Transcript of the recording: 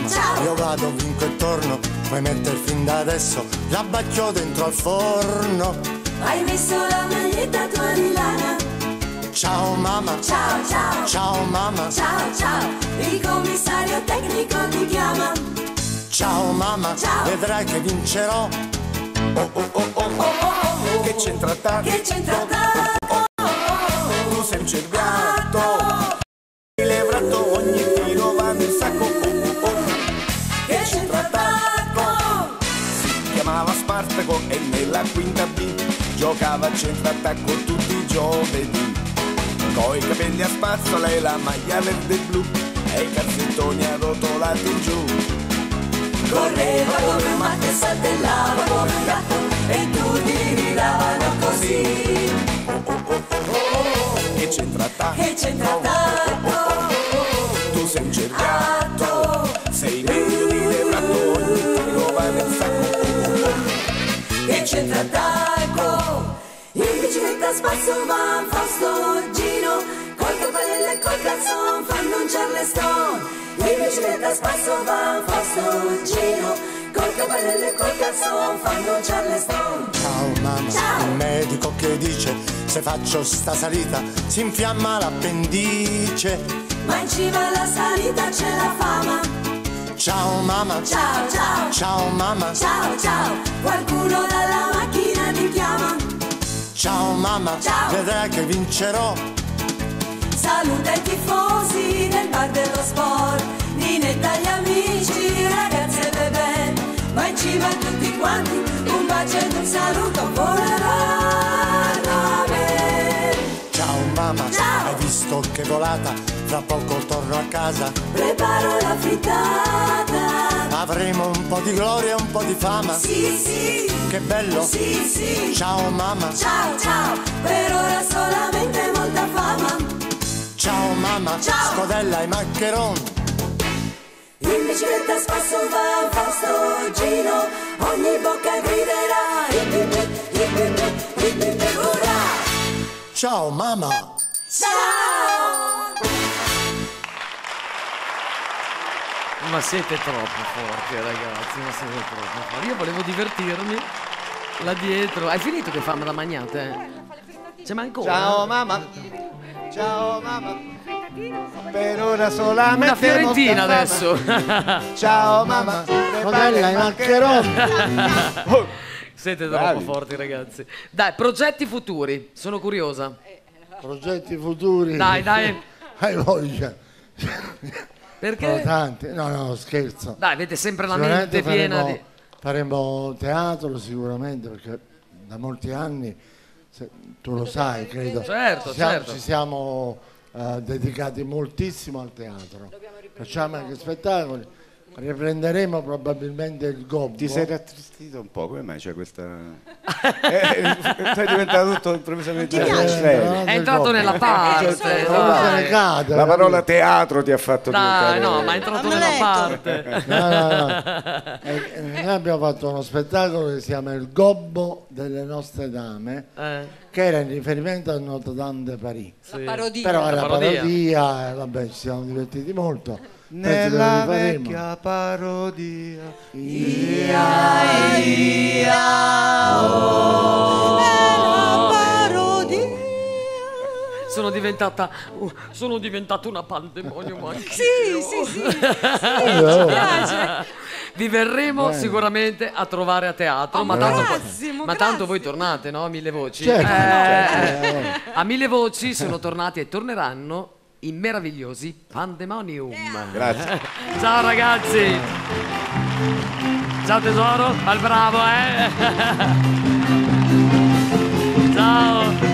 mamma, ciao. Io vado ovunque e torno, puoi mettere fin da adesso l'abbacchio dentro al forno. Hai messo la maglietta tua di lana. Ciao mamma, Ciao, ciao. ciao mamma, Ciao, ciao. Il commissario tecnico ti chiama. ciao mamma, Ciao. vedrai che vincerò. Oh oh oh oh oh, che c'entra tanto? Che c'entra tacco? Tu sei un cerbiatto, levrato ogni filo va nel sacco. Oh oh oh, Che c'entra tacco? si chiamava Spartaco e nella quinta B giocava a centro-attacco tutti i giovedì. Coi capelli a spazzola e la maglia verde e blu e i calzettoni arrotolati in giù. Correva come un matto e saltellava come un gatto e tutti gridavano così. Che c'entra tacco? Che c'entra tacco? Tu sei un cerbiatto, sei meglio di levrato ogni filo va nel sacco. Che c'entra tacco? In bicicletta spasso va Fausto Gino, col campanello e col calzon fanno un Charleston. In bicicletta spasso va Fausto Gino, col campanello e col calzon fanno un Charleston. Ciao mamma, Ciao. il medico che dice se faccio sta salita si infiamma l'appendice. Ma in cima alla salita c'è la fama. Ciao mamma, Ciao, ciao. ciao mamma, Ciao, ciao. Qualcuno dalla macchina ti chiama. ciao mamma, Ciao. vedrai che vincerò. Saluta i tifosi nel bar dello sport, Ninetta gli amici, ragazze e bebè, ma in cima a tutti quanti un bacio ed un saluto voleranno a me. Ciao mamma, Ciao. hai visto che volata? Fra poco torno a casa, Preparo la frittata. avremo un po' di gloria e un po' di fama. Sì, sì, Che bello, sì, sì. ciao mamma, Ciao, ciao, per ora solamente molta fama. ciao mamma, Ciao. scodella e maccheron. In bicicletta spasso va Fausto Gino, ogni bocca griderà hip, urrà. Ciao mamma. Ciao! Ma siete troppo forti, ragazzi, ma siete troppo forti. Io volevo divertirmi là dietro. Hai finito che fama da magnate? C'è ancora? Ciao mamma, ciao mamma, per ora solamente Una fiorentina molta adesso. fama. Ciao mamma, Scodella e maccheron. Siete troppo Bravi. forti, ragazzi. Dai, progetti futuri, sono curiosa. Progetti futuri. Dai, dai. Hai voglia. Perché? Sono tanti. No, scherzo. Dai, avete sempre la Sicuramente mente piena di... faremo teatro sicuramente, perché da molti anni, tu lo sai, credo. Certo, certo. Ci siamo dedicati moltissimo al teatro. Facciamo anche spettacoli. Riprenderemo probabilmente il Gobbo. Ti sei rattristito un po', come mai c'è questa... sei diventato tutto improvvisamente serio. È entrato nella parte. dai. La parola teatro ti ha fatto Dai, diventare... no, ma è entrato nella parte. No. Noi abbiamo fatto uno spettacolo che si chiama Il Gobbo delle nostre dame, che era in riferimento a Notre Dame de Paris. Sì. Però è La la parodia. parodia, e vabbè, ci siamo divertiti molto. Penso che Nella lo rifaremo. vecchia parodia. Sono diventata una pandemonio. Sì. Vi verremo sicuramente a trovare a teatro, ma tanto, Massimo, ma tanto voi grazie. tornate, no? A Mille Voci. Certo. A Mille Voci sono tornati e torneranno i meravigliosi Pandemonium. Grazie. Ciao ragazzi. Ciao tesoro, al bravo, Ciao.